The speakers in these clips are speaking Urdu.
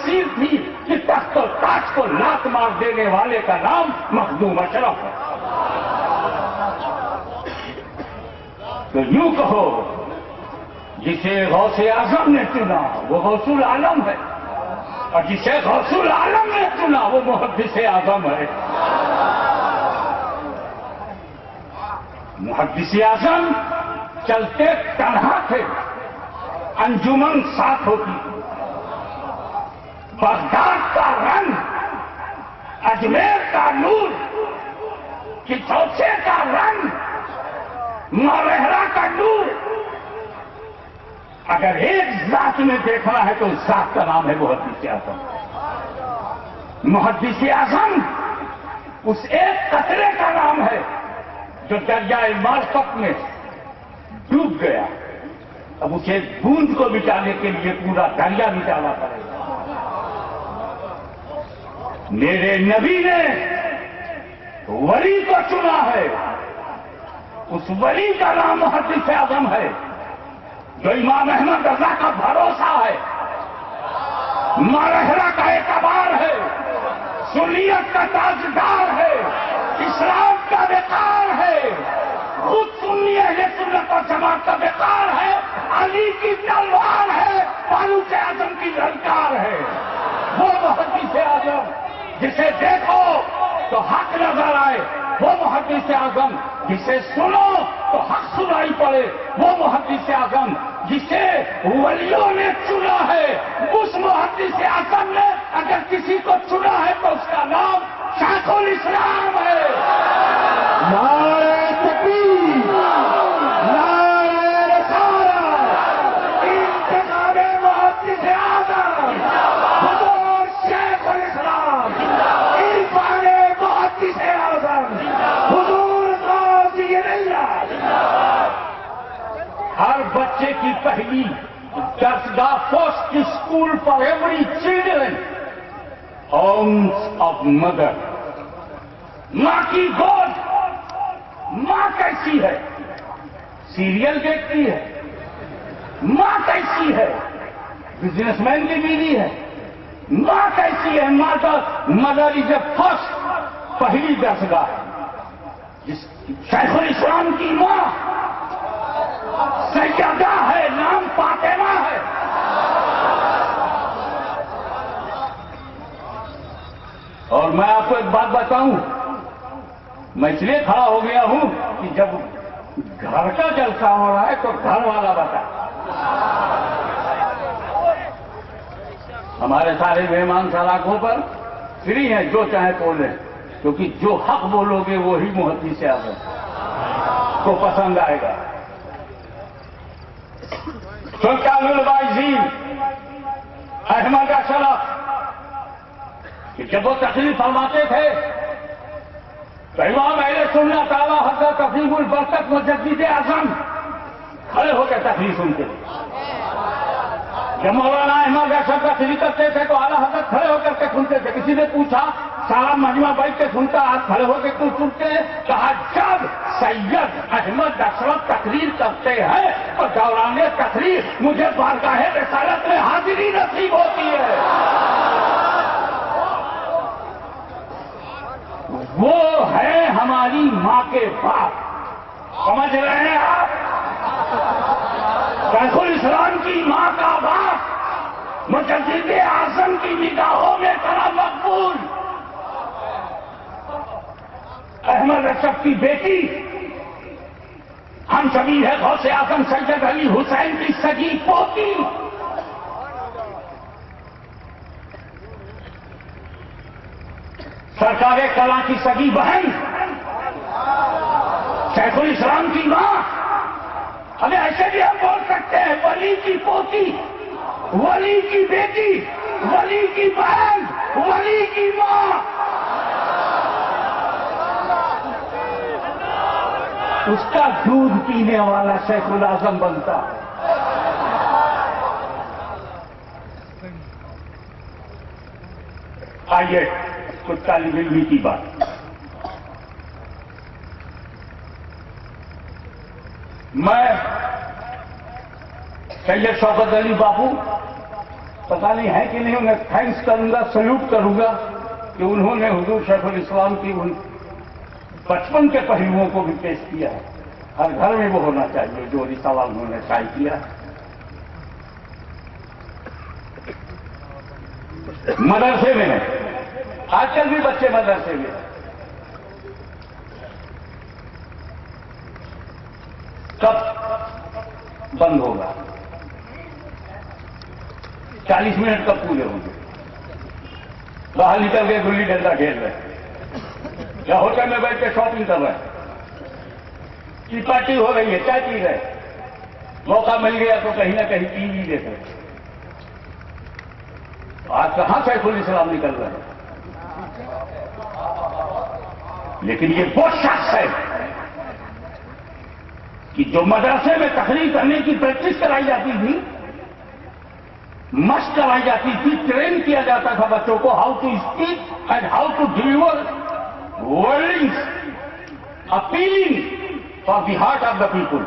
تاثیر تھی کہ تخت و تاج کو لات مار دینے والے کا نام مخدوم اشرف ہے. تو یوں کہو جسے غوث اعظم نے چنا وہ غوث العالم ہے، اور جسے غوث العالم نے چنا وہ محدث اعظم ہے. محدث اعظم چلتے تنہا تھے، انجمن ساتھ ہوتی. بغداد کا رنگ، اجمیر کا نور، کچوچے کا رنگ، ماوہرا کا نور، اگر ایک ذات میں دیکھنا ہے تو اس ذات کا نام ہے محدث اعظم. محدث اعظم اس ایک قطرے کا نام ہے جو دریائے معرفت میں ڈوب گیا. اب اسے بوند کو مٹانے کے لیے پورا دریا مٹانا پڑے گا. میرے نبی نے ولی کو چنا ہے، اس ولی کا نام محدث اعظم ہے جو امام احمد رضا کا بھروسہ ہے، ماوہرا کا اعتبار ہے، سنیت کا تاجدار ہے، اسلام کا وقار ہے، خود سنی اہل سنت اور جماعت کا وقار ہے، علی کی تلوار ہے، فاروق اعظم کی للکار ہے. وہ محدث اعظم جسے دیکھو تو حق نظر آئے، وہ محدث اعظم جسے سنو تو حق سنائی پڑے، وہ محدث اعظم جسے ولیوں نے چنا ہے. اس محدث اعظم نے اگر کسی کو چنا ہے تو اس کا نام شیخ الاسلام ہے. نعرہ تکبیر، نعرہ رسالت، انتخاب محدث اعظم، حضور شیخ الاسلام، عرفان محدث اعظم، حضور غازی اللہ. ہر بچے کی پہلی درسگاہ first school for every children, homes of mother. ماں کی گود. ماں کیسی ہے؟ سیریل دیکھتی ہے. ماں کیسی ہے؟ بزنس مین کی بیوی ہے. ماں کیسی ہے؟ مدر از اے فرسٹ، پہلی درسگاہ. شیخ الاسلام کی ماں سیدہ ہے، نام فاطمہ ہے. اور میں آپ کو ایک بات بتاؤں، میں اس لیے کھڑا ہو گیا ہوں کہ جب گھر کا جلسہ ہو رہا ہے تو گھر والا بتا. ہمارے سارے مہمان سلاخوں پر فری ہیں، جو چاہے بولیں، کیونکہ جو حق بولو گے وہی محدث اعظم کو پسند آئے گا. سلطان الواعظین احمد اشرف کہ جب وہ تقریر فرماتے تھے تو امام اہل سنت اعلیٰ حضرت عظیم البرکت مجدد اعظم کھڑے ہو کے تقریر سنتے تھے. جب مولانا احمد اشرف کا تقریر کرتے تھے تو اعلیٰ حضرت کھڑے ہو کر کے سنتے تھے. کسی نے پوچھا سارا مجمع بیٹھ کے سنتا، آپ کھڑے ہو کے کیوں سنتے ہیں؟ کہا جب سید احمد اشرف تقریر کرتے ہیں اور دوران تقریر مجھے بارگاہ رسالت میں حاضری نصیب ہوتی ہے. وہ ہے ہماری ماں کے باپ. سمجھ رہے ہیں آپ؟ شیخ الاسلام کی ماں کا باپ مجدد اعظم کی نگاہوں میں اتنا مقبول. احمد اشرف کی بیٹی ہم سبھی ہے غوث اعظم سید علی حسین کی سگی پوتی. سرکار کلاں کی سگی بہن شیخ الاسلام کی ماں. ہمیں ایسے بھی ہم بول سکتے ہیں ولی کی پوتی، ولی کی بیٹی، ولی کی بہن، ولی کی ماں. اس کا دودھ پینے والا شیخ الاعظم بنتا. آئیے کچھ طالب علمی کی بات. میں سید شوکت علی بابو پتا نہیں ہے کہ نہیں، انہیں تھینکس کروں گا، سلوٹ کروں گا کہ انہوں نے حضور شیخ الاسلام کی ان بچپن کے پہلوؤں کو بھی پیش کیا ہے. ہر گھر میں وہ ہونا چاہیے جو رسالہ انہوں نے شائع کیا. مدرسے میں آج کل بھی بچے مدرسے میں کب بند ہوگا؟ 40 منٹ کب پورے ہوں گے؟ باہر نکل کے گلی ڈنڈا کھیل رہے یا ہوٹل میں بیٹھ کے شاپنگ کر رہے ہیں، کی پارٹی ہو رہی ہے، کیا چیز ہے؟ موقع مل گیا تو کہیں نہ کہیں ٹی وی دیکھ رہے. آج کہاں شیخ الاسلام نکل رہے ہیں؟ لیکن یہ وہ شخص ہے کہ جو مدرسے میں تقریر کرنے کی پریکٹس کرائی جاتی تھی، مشق کرائی جاتی تھی، ٹرین کیا جاتا تھا بچوں کو how to speak and how to deliver wordings appealing for the heart of the people.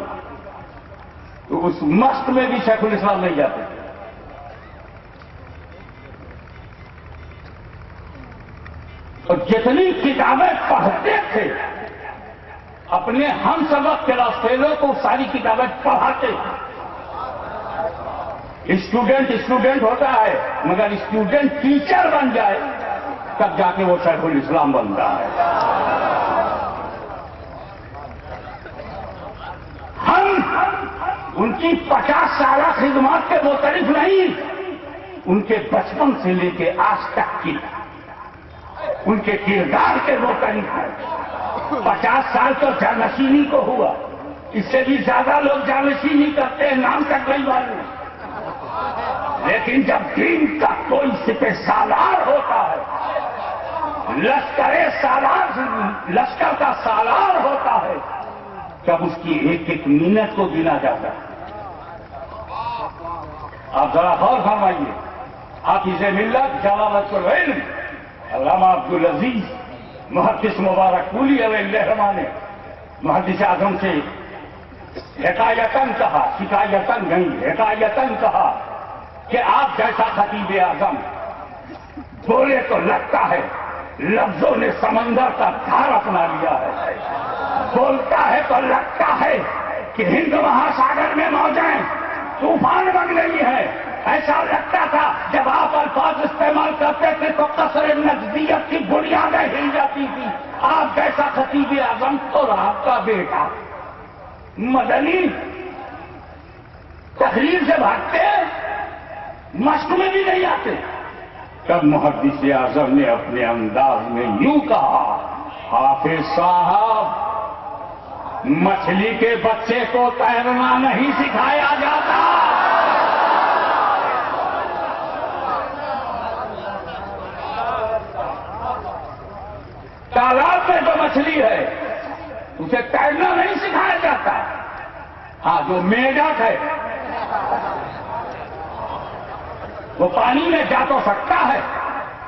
تو اس مشق میں بھی شیخ الاسلام نہیں جاتے. اور جتنی کتابیں پڑھتے تھے اپنے ہم سبق کلاس فیلو کو ساری کتابیں پڑھاتے. اسٹوڈنٹ ہوتا ہے مگر اسٹوڈنٹ ٹیچر بن جائے تب جا کے وہ شیخ الاسلام بنتا ہے. ہم ان کی 50 سالہ خدمات کے مختلف نہیں، ان کے بچپن سے لے کے آج تک کی ان کے کردار کے مختلف ہیں. 50 سال تو جانشینی کو ہوا، اس سے بھی زیادہ لوگ جانشینی کرتے ہیں، نام تک نہیں معلوم. لیکن جب دین کا کوئی سپہ سالار ہوتا ہے، لشکر کا سالار ہوتا ہے، تب اس کی ایک ایک منٹ کو گنا جاتا ہے. آپ ذرا غور فرمائیے. حافظ ملت جلالت العلم علامہ عبدالعزیز محدث مبارک پوری علیہ الرحمٰن نے محدث اعظم سے حکایتاً کہا، شکایتاً نہیں، حکایتاً کہا کہ آپ جیسا خطیب اعظم بولے تو لگتا ہے لفظوں نے سمندر کا دھار اپنا لیا ہے، بولتا ہے تو لگتا ہے کہ ہند مہاساگر میں موجیں طوفان بن گئی ہے. ایسا لگتا تھا جب آپ الفاظ استعمال کرتے تھے تو قصر نجدیت کی بنیادیں ہل جاتی تھی. آپ جیسا خطیب اعظم تو آپ کا بیٹا مدنی تقریر سے بھاگتے، مشق میں بھی نہیں آتے. تب محدث اعظم نے اپنے انداز میں یوں کہا، حافظ صاحب مچھلی کے بچے کو تیرنا نہیں سکھایا جاتا. تالاب میں جو مچھلی ہے اسے تیرنا نہیں سکھایا جاتا. ہاں جو میڈک ہے وہ پانی میں جا تو سکتا ہے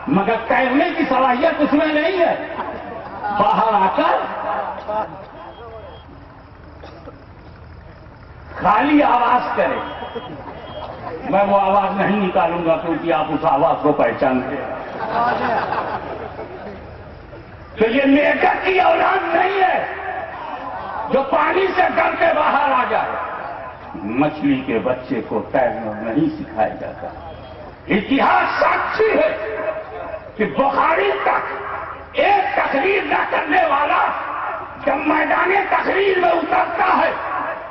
مگر تیرنے کی صلاحیت اس میں نہیں ہے. باہر آ کر خالی آواز کرے. میں وہ آواز نہیں نکالوں گا کیونکہ آپ اس آواز کو پہچانتے ہیں. تو یہ میڈک کی اولاد نہیں ہے جو پانی سے ڈر کے باہر آ جائے. مچھلی کے بچے کو تیرنا نہیں سکھایا جاتا. اتہاس ساکشی ہے کہ بخاری تک ایک تقریر نہ کرنے والا جب میدان تقریر میں اترتا ہے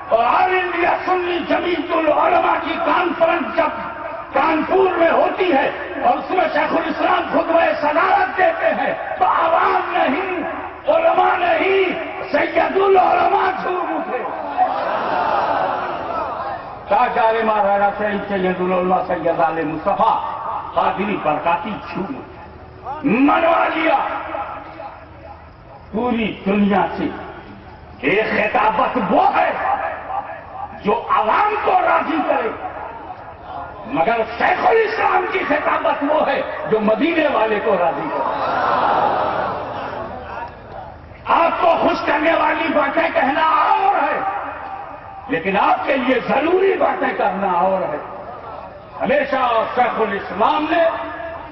اور آل انڈیا سنی جمیعت العلماء کی کانفرنس جب کانپور میں ہوتی ہے اور اس میں شیخ الاسلام خطبہ صدارت دیتے ہیں تو عوام نہیں، علماء نہیں، سید العلماء جھوم اٹھے. تاجدار مہاراجا سید العلماء سید عالم مصطفیٰ قادری برکاتی جھوم منوا لیا. پوری دنیا سے ایک خطابت وہ ہے جو عوام کو راضی کرے، مگر شیخ الاسلام کی خطابت وہ ہے جو مدینے والے کو راضی کرے. آپ کو خوش کرنے والی باتیں کہنا اور ہے لیکن آپ کے لیے ضروری باتیں کرنا اور ہے. ہمیشہ شیخ الاسلام نے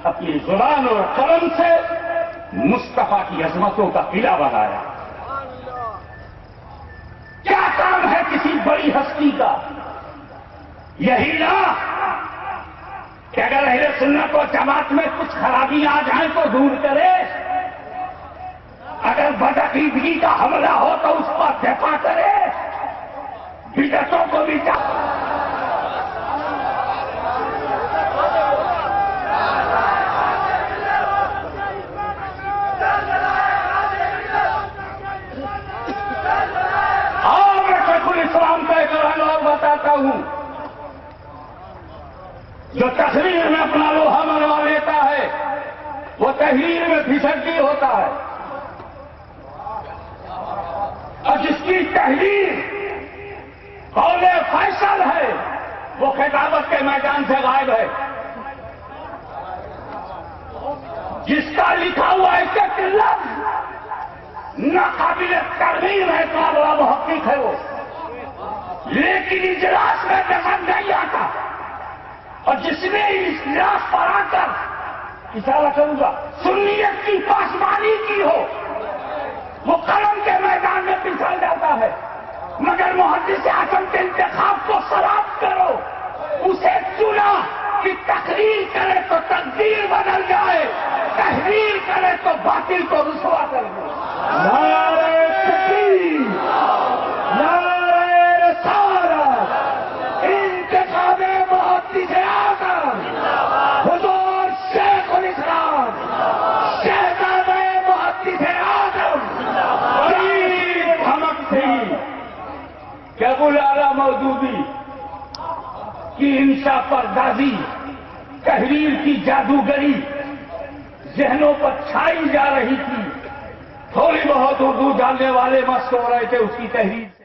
اپنی زبان اور قلم سے مصطفیٰ کی عظمتوں کا قلعہ بنایا. کیا کام ہے کسی بڑی ہستی کا؟ یہی نا کہ اگر اہل سنت و جماعت میں کچھ خرابی آ جائیں تو دور کرے، اگر بدعقیدگی کا حملہ ہو تو اس پر دفاع کرے، بدعتوں کو بھی اسلام کا ایک اور بتاتا ہوں. جو تقریر میں اپنا لوہا منوا لیتا ہے وہ تحریر میں پھسڑتی ہوتا ہے، اور جس کی تحریر قول فیصل ہے وہ خطابت کے میدان سے غائب ہے. جس کا لکھا ہوا ایک ایک لفظ ناقابل ترمیم ہے تو بڑا محقق ہے وہ، لیکن اجلاس میں نظر نہیں آتا. اور جس نے اجلاس پر آ کر اشارہ کروں گا سنیت کی پاسبانی کی ہو وہ قلم کے میدان میں پھسل جاتا ہے. مگر محدث اعظم کے انتخاب کو سلام کرو، اسے چنا کہ تقریر کرے تو تقدیر بدل جائے، تحریر کرے تو باطل کو رسوا کر دے. نعرہ تکبیر، نعرہ رسالت، انتخاب محدث اعظم حضور شیخ الاسلام شہزادہ محدث اعظم بڑی دھمک تھی کہ ابو اعلی مودودی کی انشا پردازی، تحریر کی جادوگری ذہنوں پر چھائی جا رہی تھی. تھوڑی بہت اردو جاننے والے مست ہو رہے تھے اس کی تحریر سے.